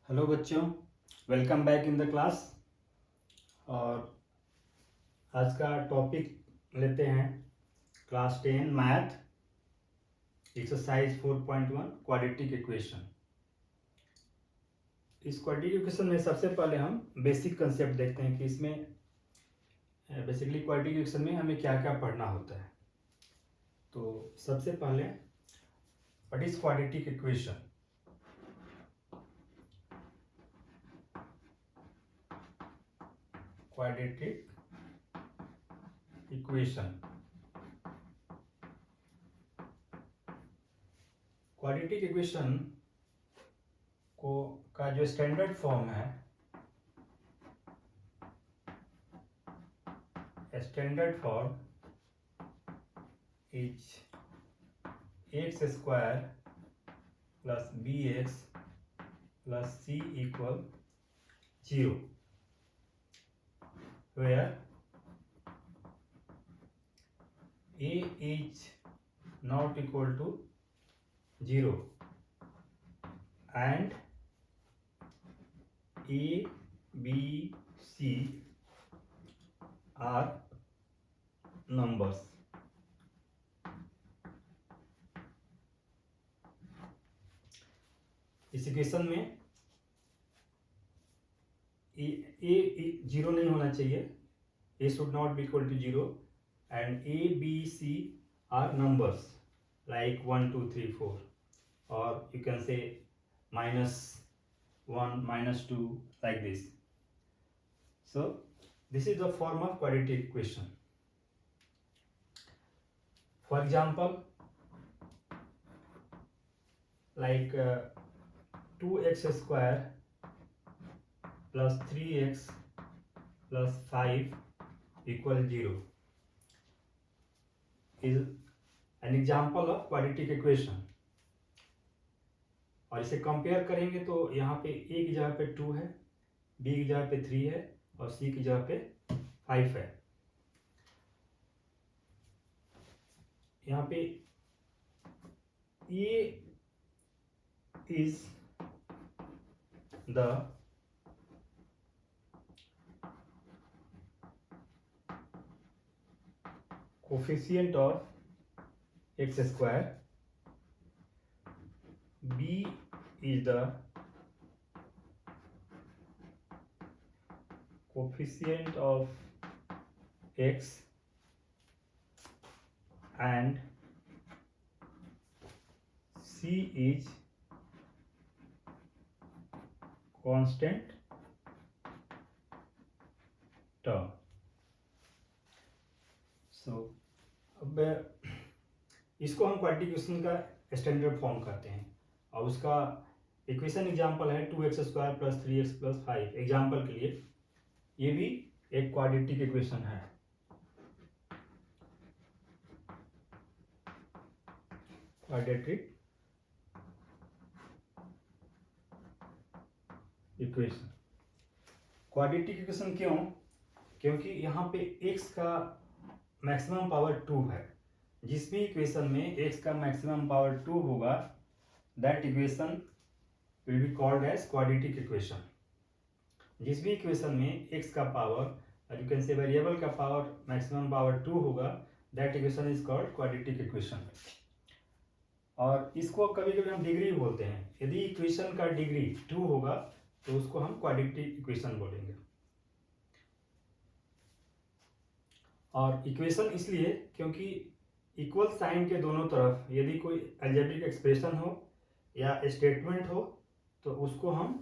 Hello बच्चों, welcome back in the class. और आज का टॉपिक लेते हैं class 10 math exercise 4.1 quadratic equation. इस क्वाड्रेटिक इक्वेशन में सबसे पहले हम बेसिक कंसेप्ट देखते हैं कि इसमें बेसिकली क्वाड्रेटिक इक्वेशन में हमें क्या क्या पढ़ना होता है। तो सबसे पहले what is quadratic equation. Quadratic equation quadratic equation को का जो स्टैंडर्ड फॉर्म है, standard form is x square plus b x plus c equal 0, where a is not equal to 0 and a, b, c are numbers. इस equation में ए 0 नहीं होना चाहिए, a should not be equal to 0 and a, b, c are numbers like 1, 2, 3, 4, or you can say -1, -2 like this. So this is the form of quadratic equation. For example, like 2x square plus 3x plus 5 equal 0 is an example of quadratic equation. और इसे compare करेंगे तो यहाँ पे a की जगह पे 2 है, b की जगह पे 3 है और c की जगह पे 5 है। यहाँ पे a is the coefficient of x square, b is the coefficient of x and c is constant term. So अब इसको हम क्वाड्रेटिक इक्वेशन का स्टैंडर्ड फॉर्म करते हैं और उसका इक्वेशन एग्जांपल है 2x square plus 3x plus 5। Example के लिए ये भी एक क्वाड्रेटिक इक्वेशन है। क्वाड्रेटिक इक्वेशन, क्वाड्रेटिक इक्वेशन क्यों? क्योंकि यहाँ पे x का मैक्सिमम पावर 2 है। जिस भी इक्वेशन में x का मैक्सिमम पावर 2 होगा, that equation will be called as quadratic equation. जिस भी इक्वेशन में x का power, you can say variable का पावर मैक्सिमम पावर 2 होगा, that equation is called quadratic equation. और इसको कभी कभी हम डिग्री बोलते हैं। यदि इक्वेशन का डिग्री 2 होगा तो उसको हम क्वाड्रेटिक इक्वेशन बोलेंगे। और इक्वेशन इसलिए क्योंकि इक्वल साइन के दोनों तरफ यदि कोई अलजेब्रिक एक्सप्रेशन हो या स्टेटमेंट हो तो उसको हम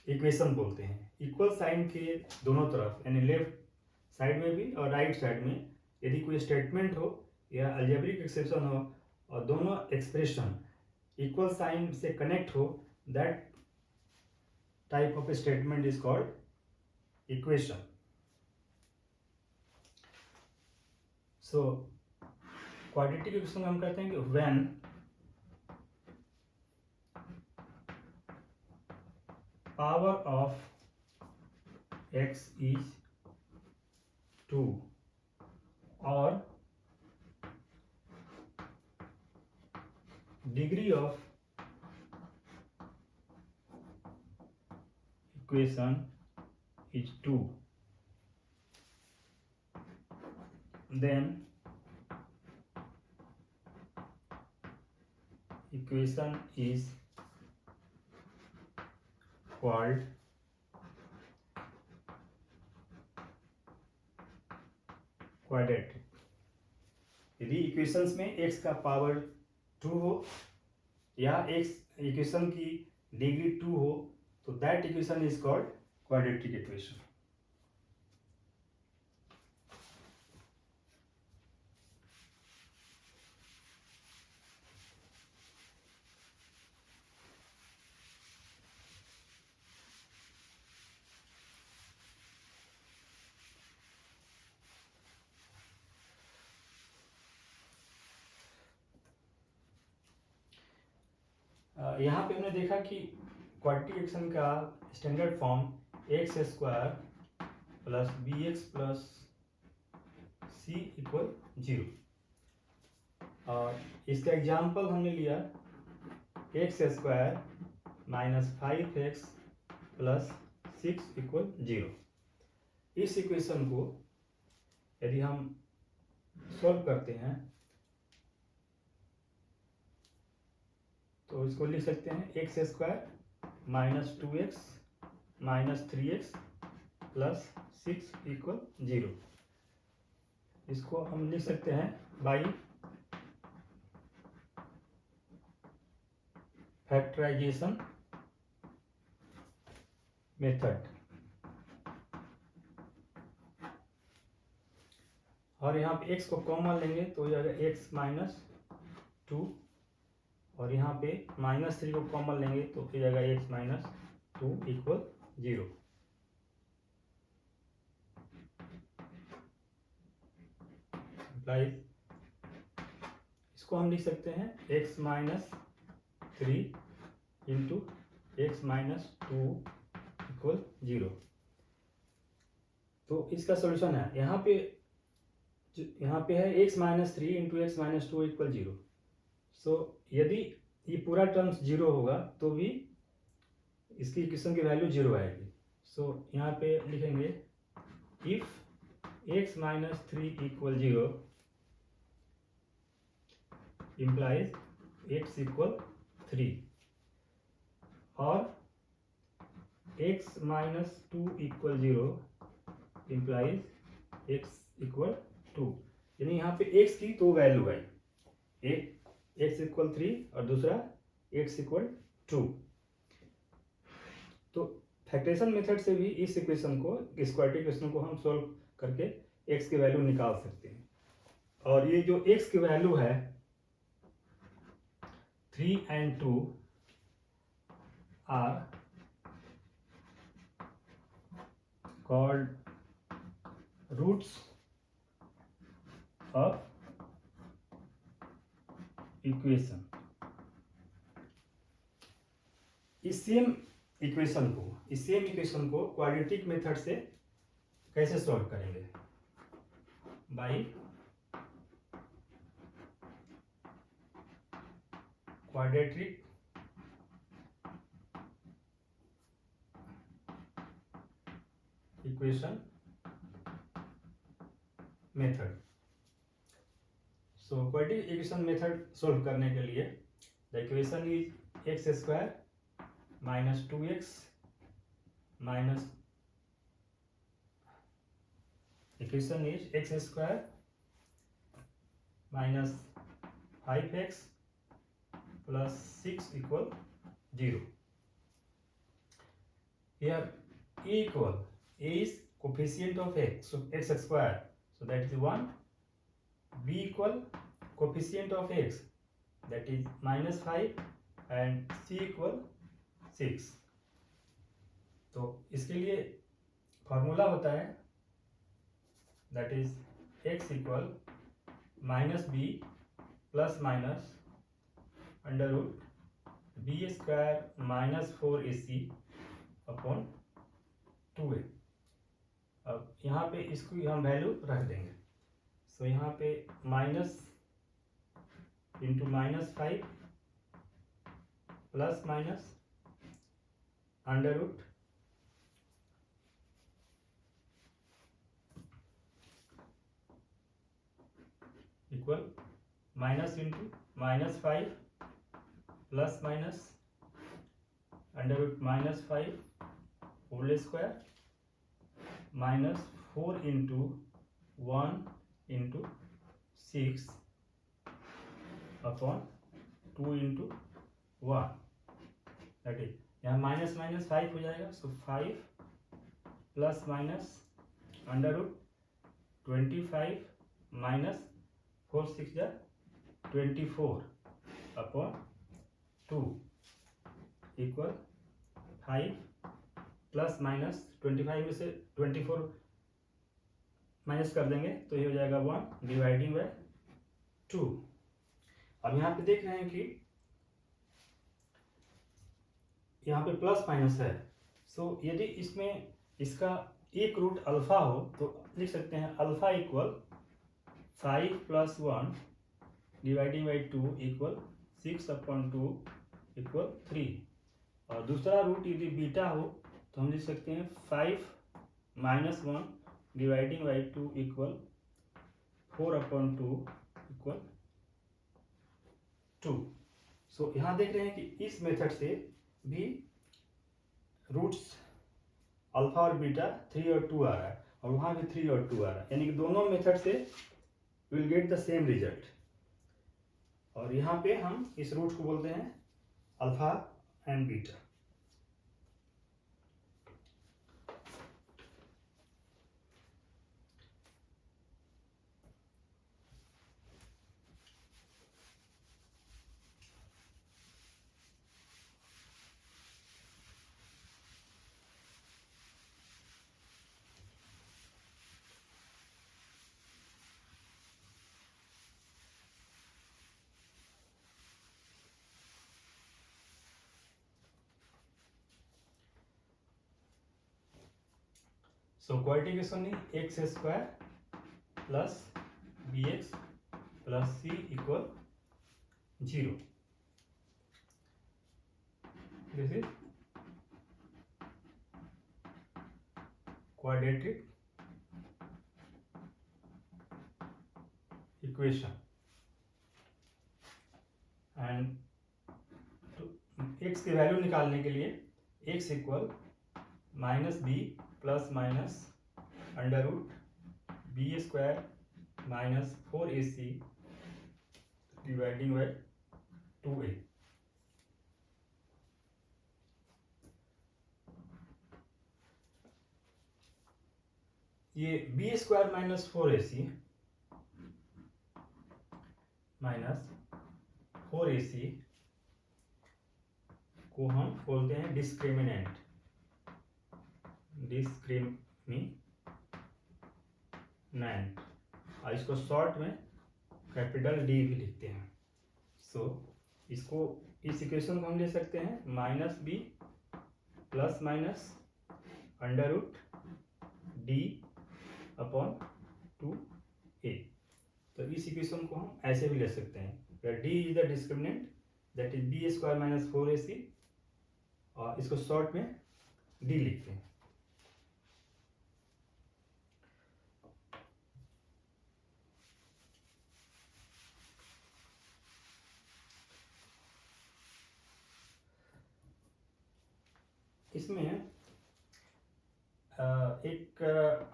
इक्वेशन बोलते हैं। इक्वल साइन के दोनों तरफ यानी लेफ्ट साइड में भी और राइट साइड में यदि कोई स्टेटमेंट हो या अलजेब्रिक एक्सप्रेशन हो और दोनों एक्सप्रेशन इक्वल साइन से कनेक्ट हो, that type of statement is called equation. So quadratic equation हम कहते हैं कि when power of x is 2 or degree of equation is 2, then equation is called quadratic. यदि इक्वेशंस में x का power 2 हो या x इक्वेशन की डिग्री 2 हो तो that equation is called quadratic equation. यहाँ पे हमने देखा कि क्वाड्रेटिक इक्वेशन का standard form x square plus b x plus c equal 0, और इसका एग्जाम्पल हमने लिया x square minus 5x plus 6 equal 0। इस इक्वेशन को यदि हम सॉल्व करते हैं तो इसको लिख सकते हैं x square minus 2x minus 3x plus 6 equal 0। इसको हम लिख सकते हैं बाई फैक्टराइजेशन मेथड, और यहाँ पे x को कॉमन लेंगे तो यह x माइनस 2, और यहाँ पे माइनस 3 को कॉमन लेंगे तो हो जाएगा x माइनस 2 इक्वल 0। इसको हम लिख सकते हैं x minus 3 into x minus 2 equal 0। तो इसका सोल्यूशन है यहाँ पे है x minus 3 into x minus 2 equal 0। सो यदि ये पूरा टर्म्स 0 होगा तो भी इसकी इक्वेशन की वैल्यू 0 आएगी। सो यहाँ पे लिखेंगे if x minus 3 equal 0 implies x equal 3, और x minus 2 equal 0 implies x equal 2। यानी यहाँ पे x की दो वैल्यू है, एक x इक्वल 3 और दूसरा x इक्वल 2। तो फैक्टरेशन मेथड से भी इस इक्वेशन को, इस क्वाड्रेटिक इक्वेशन को हम सॉल्व करके x की वैल्यू निकाल सकते हैं। और ये जो x की वैल्यू है 3 and 2 are called roots of equation. इस सेम इक्वेशन को क्वाड्रेटिक मेथड से कैसे सॉल्व करेंगे? By quadratic equation method. So quadratic equation method solve करने के लिए the equation is x square minus 2x minus, equation is x square minus 5x plus 6 equal 0। Here a equal a is coefficient of x, so x square, so that is 1. b equal coefficient of x, that is minus 5, and c equal 6। तो इसके लिए formula होता है that is x equal minus b plus minus under root b square minus 4ac upon 2a। अब यहाँ पे इसको हम वैल्यू रख देंगे। सो यहाँ पे minus into minus 5 plus minus under root equal minus into -5 plus minus under root -5 whole square -4 into 1 into 6 upon 2 into 1, that is यहाँ माइनस माइनस 5 हो जाएगा, so 5 plus minus under root 25 minus 4 6 जा 24 upon 2 equal 5 plus minus 25 में से 24 minus कर देंगे तो ये हो जाएगा 1 डिवाइडिंग बाय 2। अब यहाँ पे देख रहे हैं कि यहाँ पे प्लस माइनस है, सो यदि इसमें इसका एक रूट अल्फा हो तो लिख सकते हैं alpha equal 5 plus 1 dividing by 2 equal 6 upon 2 equal 3, और दूसरा रूट यदि बीटा हो तो हम लिख सकते हैं 5 minus 1 dividing by 2 equal 4 upon 2 equal 2। सो यहाँ देख रहे हैं कि इस मेथड से भी रूट्स अल्फा और बीटा 3 और 2 आ रहा है, और वहाँ भी 3 और 2 आ रहा है, यानी कि दोनों मेथड से will get the same result. और यहाँ पे हम इस रूट को बोलते हैं alpha and beta. So quadratic equation में x square plus b x plus c equal 0, this is quadratic equation. And x की वैल्यू निकालने के लिए x equal minus b plus minus under root b square minus 4ac dividing by 2a। ये B square minus 4ac minus 4ac को हम बोलते हैं discriminant, और इसको शॉर्ट में कैपिटल डी भी लिखते हैं। सो इसको इस इक्वेशन को हम ले सकते हैं minus b plus minus under root d upon 2a। तो इस इक्वेशन को हम ऐसे भी ले सकते हैं, d is the discriminant that is b square minus 4ac, और इसको शॉर्ट में डी लिखते हैं। इसमें एक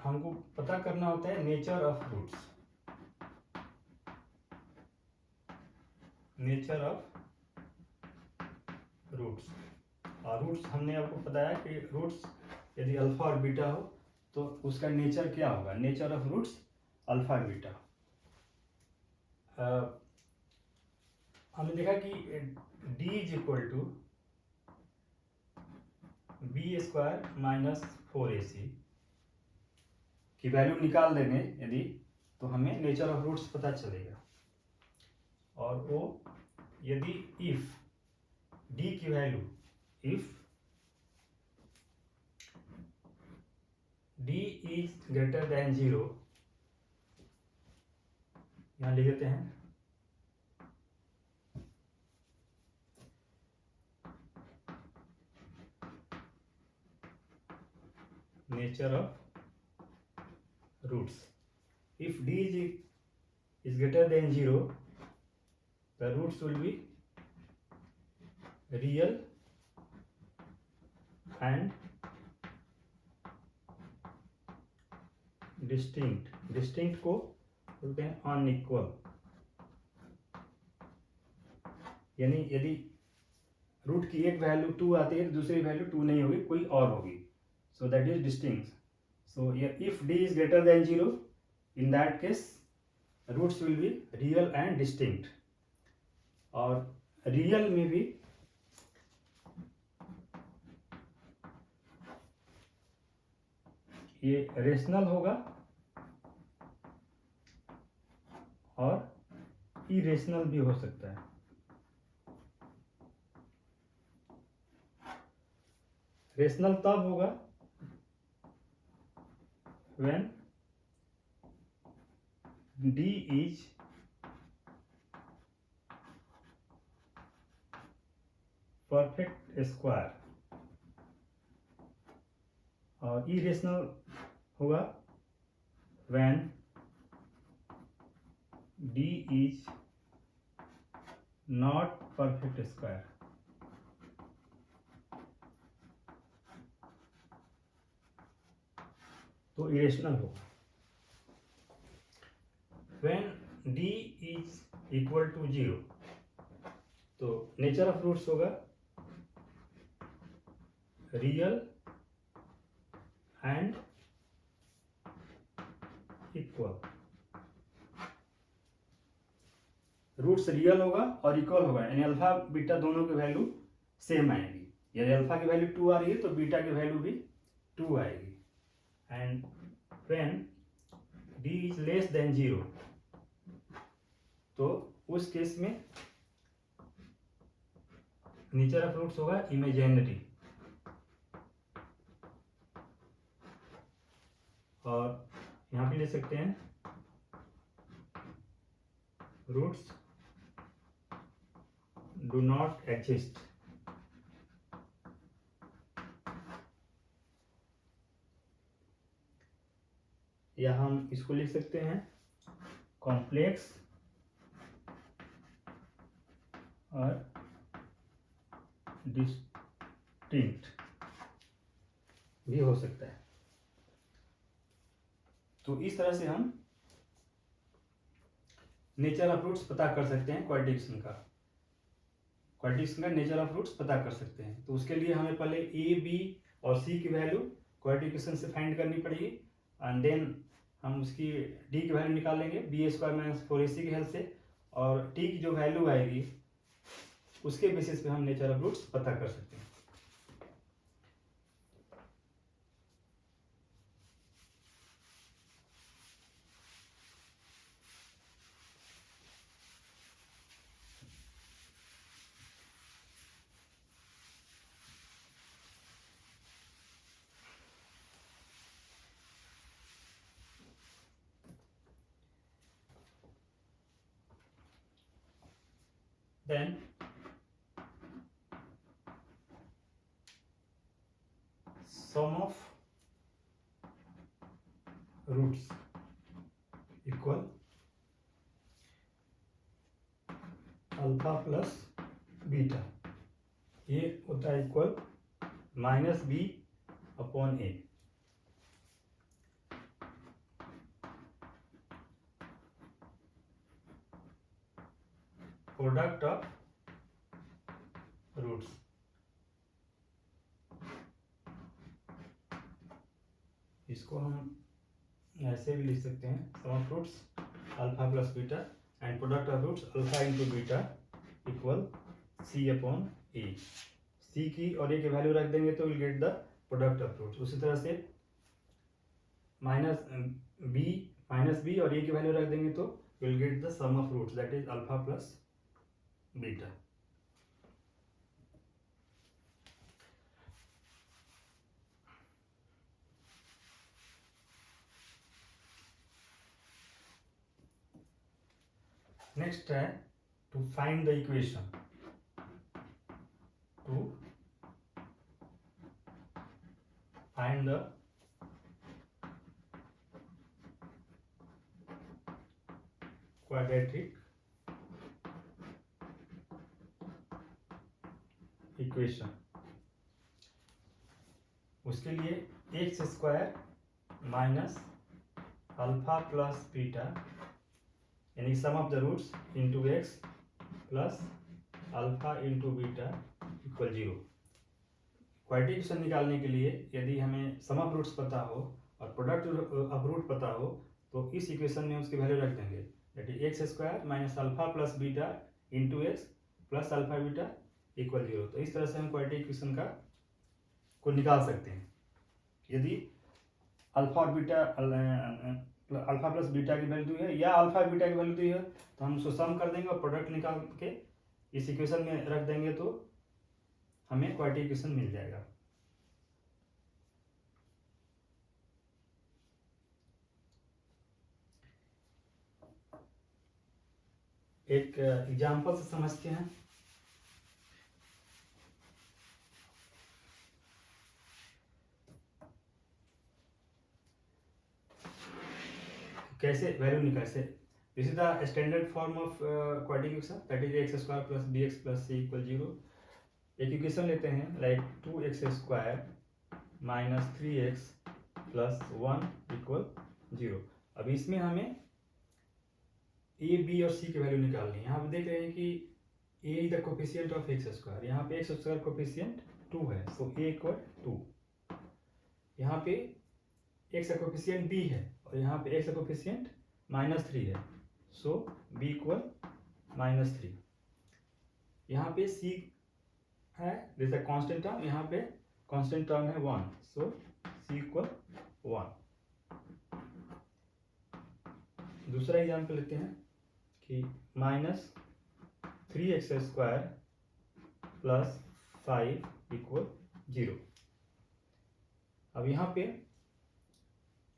हमको पता करना होता है nature of roots, nature of roots. और रूट्स हमने आपको बताया कि रूट्स यदि अल्फा और बीटा हो तो उसका नेचर क्या होगा, नेचर ऑफ रूट्स अल्फा और बीटा। हमने देखा कि d is equal to b square minus 4ac की वैल्यू निकाल देंगे यदि, तो हमें नेचर ऑफ रूट्स पता चलेगा। और वो यदि इफ d की value if d is greater than 0, यहाँ लिख देते हैं nature of roots. If d is is greater than 0, the roots will be real and distinct को बोलते हैं अनइक्वल, यानी यदि रूट की एक वैल्यू 2 आती है तो दूसरी वैल्यू 2 नहीं होगी, कोई और होगी, so that is distinct. So if d is greater than 0, in that case roots will be real and distinct. और रियल में भी ये रेशनल होगा और इरेशनल भी हो सकता है. रेशनल तब होगा when d is perfect square, और इरेशनल होगा when d is not perfect square. तो इरेशनल होगा when d is equal to 0. तो नेचर ऑफ रूट्स होगा real and equal. Roots real होगा और इक्वल होगा, यानी अल्फा बीटा दोनों की वैल्यू सेम आएगी. यदि अल्फा की वैल्यू 2 आ रही है तो बीटा की वैल्यू भी 2 आएगी. And when d is less than 0, तो उस केस में नेचर ऑफ रूट्स होगा इमेजिनरी, और यहां पे ले सकते हैं रूट्स डू नॉट एग्जिस्ट. या हम इसको लिख सकते हैं कॉम्प्लेक्स और डिस्टिंक्ट भी हो सकता है. तो इस तरह से हम नेचर ऑफ रूट्स पता कर सकते हैं. क्वाड्रेटिक्स का नेचर ऑफ रूट्स पता कर सकते हैं. तो उसके लिए हमें पहले ए बी और सी की वैल्यू क्वाड्रेटिक्स से फाइंड करनी पड़ेगी, एंड देन हम उसकी डी की वैल्यू निकालेंगे बी स्क्वायर माइनस 4ac की हेल्प से, और टी की जो वैल्यू आएगी उसके बेसिस पे हम नेचर ऑफ रूट्स पता कर सकते हैं. Then sum of roots equal alpha plus beta, ये होता है equal minus B upon A. Product of roots. इसको हम ऐसे भी लिख सकते हैं sum of roots alpha plus beta and product of roots alpha into beta equal C upon A. C की और ए की वैल्यू रख देंगे तो will get the product of roots. उसी तरह से माइनस बी और ए की वैल्यू रख देंगे तो will get the sum of roots, that is alpha plus beta. Next है to find the equation. To find the quadratic equation. उसके लिए x square minus alpha plus beta यानी sum of the roots into x plus alpha into beta equal 0। Quadratic equation निकालने के लिए यदि हमें सम of roots पता हो और प्रोडक्ट ऑफ रूट पता हो तो इस इक्वेशन में उसकी वैल्यू रख देंगे, that is x square minus alpha plus beta into x plus alpha beta equal 0। तो इस तरह से हम क्वाड्रेटिक इक्वेशन को निकाल सकते हैं। यदि अल्फा और बीटा अल्फा प्लस बीटा की वैल्यू दी है या अल्फा बीटा की वैल्यू दी है तो हम उसको सम कर देंगे और प्रोडक्ट निकाल के इस इक्वेशन में रख देंगे तो हमें क्वाड्रेटिक इक्वेशन मिल जाएगा। एक एग्जांपल से समझते हैं। कैसे वैल्यू निकाल से this is the standard form of quadratic equation, that is x square plus b x plus c equal 0। एक इक्वेशन लेते हैं like 2x square minus 3x plus 1 equal 0। अब इसमें हमें ए बी और सी की वैल्यू निकालनी है। यहाँ पे देख रहे हैं कि a is the coefficient of x square, यहाँ पे एक्स स्क्वायर कोफिशिएंट 2 है, सो ए इक्वल 2। यहाँ पे एक्स का कोफिशिएंट बी है और यहाँ पे एक्स का कोफिशिएंट -3 है, सो बी इक्वल -3। यहाँ पे सी है जैसे कांस्टेंट टर्म, यहाँ पे कांस्टेंट टर्म है 1, सो सी इक्वल 1। दूसरा एग्जाम्पल लेते हैं कि -3x स्क्वायर प्लस 5 इक्वल 0। अब यहाँ पे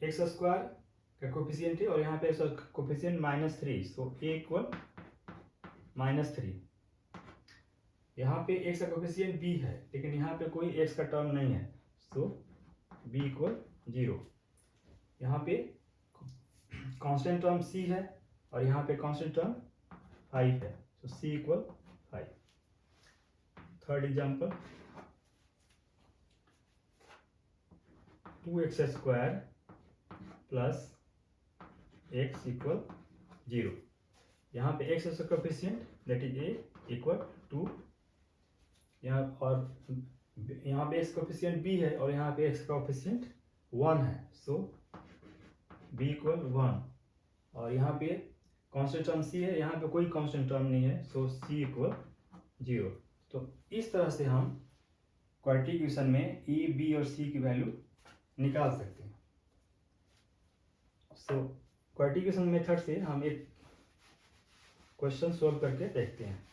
एक्स स्क्वायर का कोफिशिएंट है और यहाँ पे कोफिशिएंट -3, सो ए इक्वल -3। यहाँ पे एक्स का कोफिशिएंट बी है लेकिन यहाँ पे कोई एक्स का टर्म नहीं है, सो बी इक्वल 0। यहाँ पे कांस्टेंट टर्म सी है और यहाँ पे कांस्टेंट टर्म 5 है, so c equal 5। Third example 2x square plus x equal 0। यहाँ पे x का coefficient that is a equal 2, यहाँ और यहाँ पे x का कोफिशिएंट b है और यहाँ पे x का कोफिशिएंट 1 है, सो b इक्वल 1। और यहाँ पे कांस्टेंट टर्म c है, यहाँ पे कोई कांस्टेंट टर्म नहीं है, सो c इक्वल 0। तो इस तरह से हम क्वाड्रेटिक इक्वेशन में a b और c की वैल्यू निकाल सकते हैं। सो क्वाड्रेटिक इक्वेशन मेथड से हम एक क्वेश्चन सोल्व करके देखते हैं।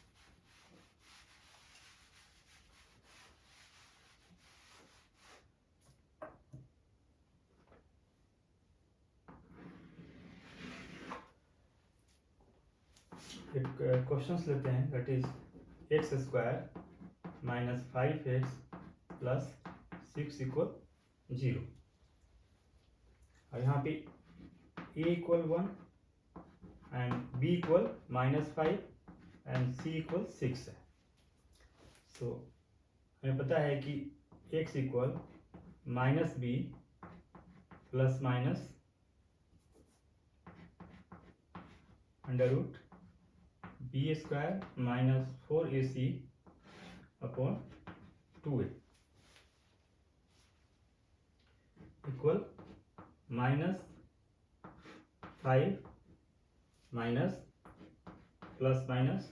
एक क्वेश्चन लेते हैं that is x square minus 5x plus 6 equal 0। और यहाँ पे a equal 1 and b equal -5 and c equal 6 है। सो हमें पता है कि x equal -b plus minus under root b square minus 4ac upon 2a equal -5 minus plus minus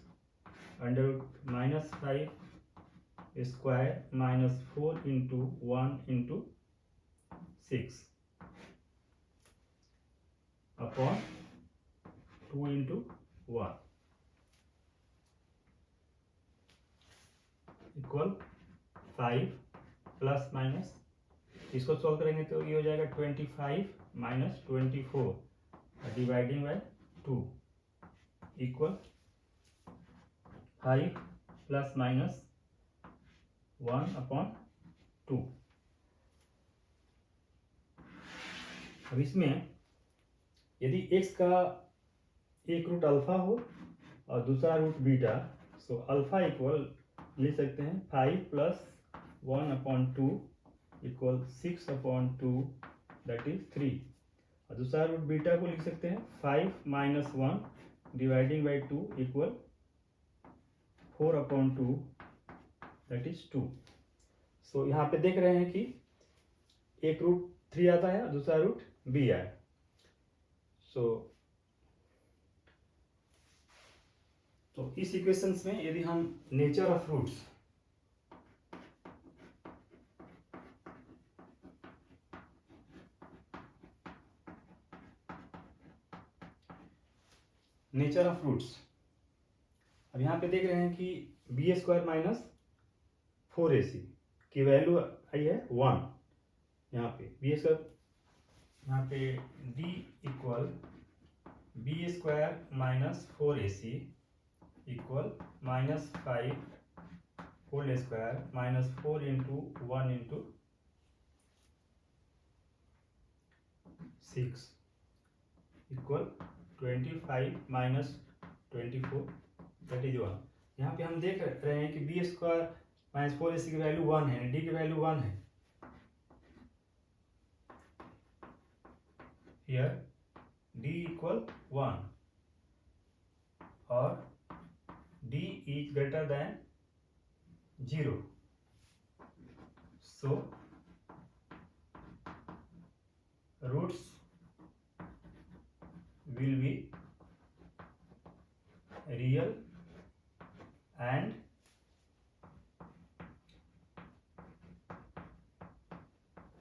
under root -5 square minus 4 into 1 into 6 upon 2 into 1 equal 5 plus minus, इसको solve करेंगे तो ये हो जाएगा 25 minus 24 dividing by 2 equal 5 plus minus 1 upon 2। अब इसमें यदि x का एक रूट अल्फा हो और दूसरा root beta, so alpha equal लिख सकते हैं 5 प्लस 1/2 इक्वल 6/2 दैट इज 3। और दूसरा रूट बीटा को लिख सकते हैं 5 minus 1 dividing by 2 equal 4/2 that is 2। सो यहाँ पे देख रहे हैं कि एक रूट 3 आता है और दूसरा रूट बी आया। सो तो इस इक्वेशंस में यदि हम नेचर ऑफ रूट्स अब यहाँ पे देख रहे हैं कि बी स्क्वायर माइनस 4ac की वैल्यू आई है 1। यहाँ पे बी स्क्वायर, यहाँ पे d equal b square minus 4ac equal -5 whole square minus 4 into 1 into 6 equal 25 minus 24 that is 1। यहाँ पे हम देख रहे हैं कि बी स्क्वायर माइनस 4ac की वैल्यू 1 है, डी की वैल्यू 1 है। हियर d इक्वल 1 और d is greater than 0, so roots will be real and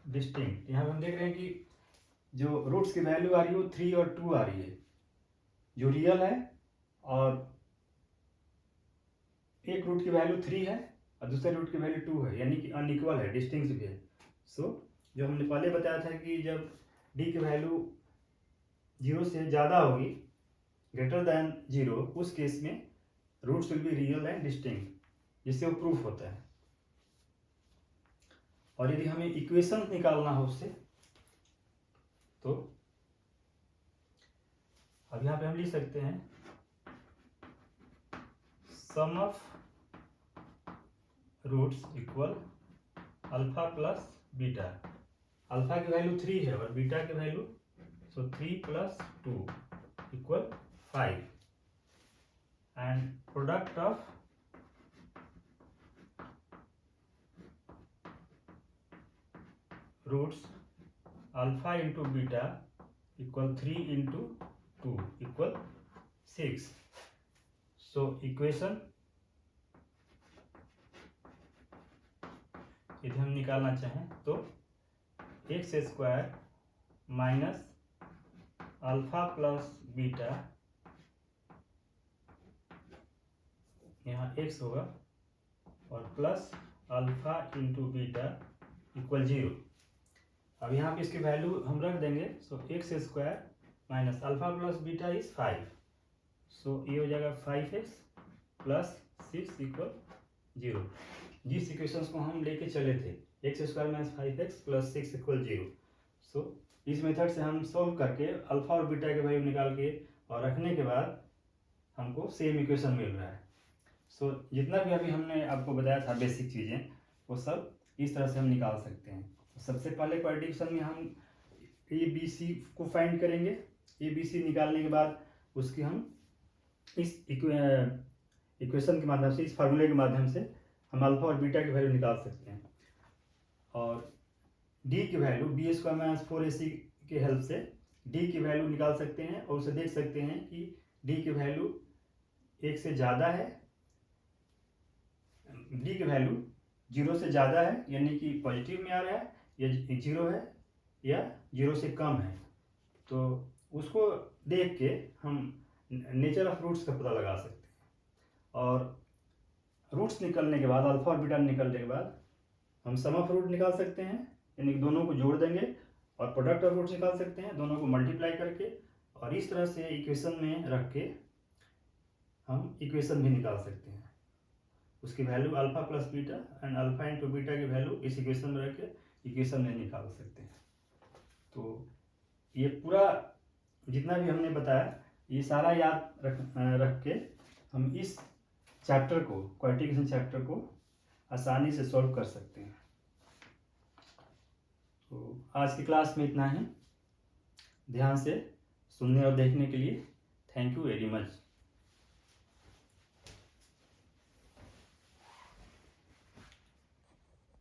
distinct. यहाँ पे हम देख रहे हैं कि जो रूट्स की वैल्यू आ रही है वो 3 और 2 आ रही है, जो रियल है, और एक रूट की वैल्यू 3 है और दूसरे रूट की वैल्यू 2 है, यानी कि अनइक्वल है, डिस्टिंक्ट भी है। सो जो हमने पहले बताया था कि जब डी की वैल्यू 0 से ज़्यादा होगी, ग्रेटर दैन 0, उस केस में roots will be real and distinct, जिससे वो प्रूफ होता है। और यदि हमें इक्वेशन निकालना हो उससे, तो अब यहाँ पे हम लिख सकते हैं sum of roots equal alpha plus beta. Alpha की वैल्यू 3 है और बीटा की value, so 3 plus 2 equal 5 and product of roots alpha into beta equal 3 into 2 equal 6। So equation यदि हम निकालना चाहें तो x square minus alpha plus beta, यहाँ एक्स होगा, और plus alpha into beta equal 0। अब यहाँ पे इसकी वैल्यू हम रख देंगे, सो x square minus alpha plus beta is 5, सो ये हो जाएगा 5x प्लस 6 इक्वल 0। जिस इक्वेशंस को हम लेके चले थे, x square minus 5x plus 6 equal 0, सो इस मेथड से हम सॉल्व करके अल्फा और बीटा के वैल्यू निकाल के और रखने के बाद हमको सेम इक्वेशन मिल रहा है। सो जितना भी अभी हमने आपको बताया था बेसिक चीज़ें, वो सब इस तरह से हम निकाल सकते हैं। सबसे पहले क्वाड्रेटिक में हम ए बी सी को फाइंड करेंगे। ए बी सी निकालने के बाद उसकी हम इस इक्वेशन के माध्यम से, इस फार्मूले के माध्यम से हम अल्फा और बीटा की वैल्यू निकाल सकते हैं। और डी की value B square minus 4ac के हेल्प से डी की वैल्यू निकाल सकते हैं और उसे देख सकते हैं कि डी की वैल्यू 1 से ज़्यादा है, डी की वैल्यू 0 से ज़्यादा है यानी कि पॉजिटिव में आ रहा है, या 0 है या 0 से कम है। तो उसको देख के हम नेचर ऑफ रूट्स का पता लगा सकते हैं। और रूट्स निकलने के बाद, अल्फा और बीटा निकलने के बाद, हम सम ऑफ रूट निकाल सकते हैं, यानी कि दोनों को जोड़ देंगे, और प्रोडक्ट ऑफ रूट्स निकाल सकते हैं, दोनों को मल्टीप्लाई करके, और इस तरह से इक्वेशन में रख के हम इक्वेशन भी निकाल सकते हैं। उसकी value alpha plus beta and alpha into beta की वैल्यू इस इक्वेशन में रख के इक्वेशन में निकाल सकते हैं। तो ये पूरा जितना भी हमने बताया ये सारा याद रख के हम इस चैप्टर को, क्वाड्रेटिक चैप्टर को आसानी से सॉल्व कर सकते हैं। तो आज की क्लास में इतना ही। ध्यान से सुनने और देखने के लिए थैंक यू वेरी मच।